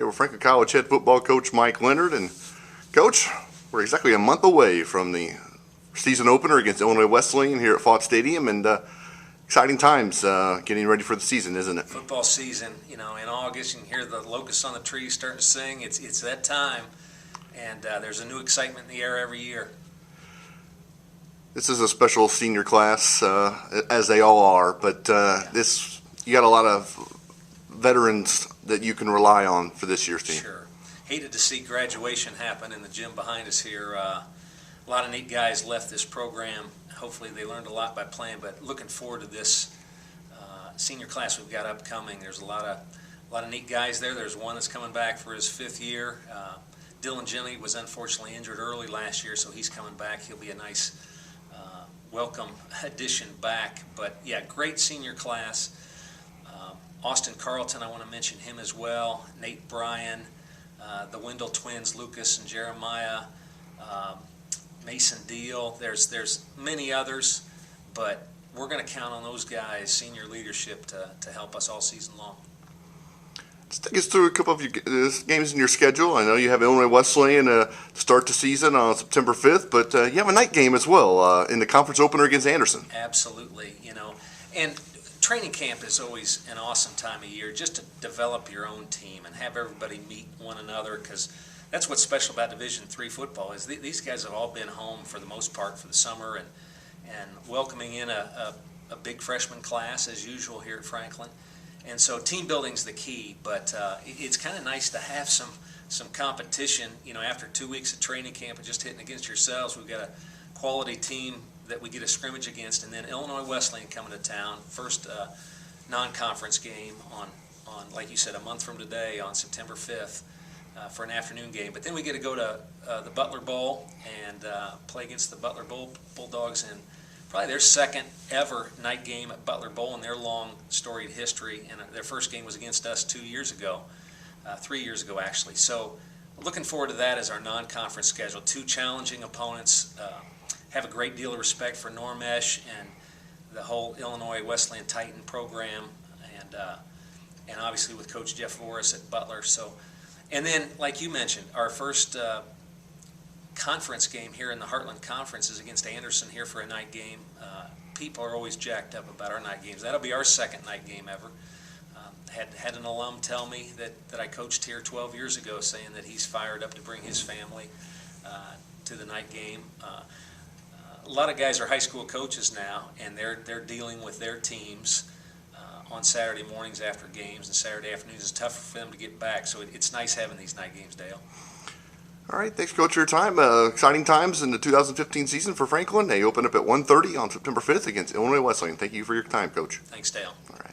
Here with Franklin College head football coach Mike Leonard. And Coach, we're exactly a month away from the season opener against Illinois Wesleyan here at Fott Stadium, and exciting times getting ready for the season, isn't it? Football season, in August, you can hear the locusts on the trees starting to sing. It's that time, and there's a new excitement in the air every year. This is a special senior class, as they all are, but you got a lot of veterans that you can rely on for this year's team. Sure. Hated to see graduation happen in the gym behind us here. A lot of neat guys left this program. Hopefully they learned a lot by playing, but looking forward to this senior class we've got upcoming. There's a lot of neat guys there. There's one that's coming back for his 5th year. Dylan Jenny was unfortunately injured early last year, so he's coming back. He'll be a nice welcome addition back. But yeah, great senior class. Austin Carlton, I want to mention him as well. Nate Bryan, the Wendell twins, Lucas and Jeremiah, Mason Deal. There's many others, but we're going to count on those guys, senior leadership, to help us all season long. Let's take us through a couple of your games in your schedule. I know you have Illinois Wesleyan to start the season on September 5th, but you have a night game as well in the conference opener against Anderson. Absolutely, and training camp is always an awesome time of year just to develop your own team and have everybody meet one another, because that's what's special about Division III football is these guys have all been home for the most part for the summer, and welcoming in a big freshman class as usual here at Franklin. And so team building's the key, but it's kind of nice to have some competition. After 2 weeks of training camp and just hitting against yourselves, we've got a quality team that we get a scrimmage against, and then Illinois Wesleyan coming to town, first non-conference game on, like you said, a month from today on September 5th for an afternoon game. But then we get to go to the Butler Bowl and play against the Butler Bulldogs in probably their second ever night game at Butler Bowl in their long storied history, and their first game was against us 2 years ago, 3 years ago actually. So looking forward to that as our non-conference schedule. 2 challenging opponents. Have a great deal of respect for Normesh and the whole Illinois Wesleyan Titan program, and obviously with Coach Jeff Voris at Butler. So, and then like you mentioned, our first conference game here in the Heartland Conference is against Anderson here for a night game. People are always jacked up about our night games. That'll be our second night game ever. Had an alum tell me that I coached here 12 years ago, saying that he's fired up to bring his family to the night game. A lot of guys are high school coaches now, and they're dealing with their teams on Saturday mornings after games, and Saturday afternoons is tougher for them to get back. So it's nice having these night games, Dale. All right, thanks, Coach, for your time. Exciting times in the 2015 season for Franklin. They open up at 1:30 on September 5th against Illinois Wesleyan. Thank you for your time, Coach. Thanks, Dale. All right.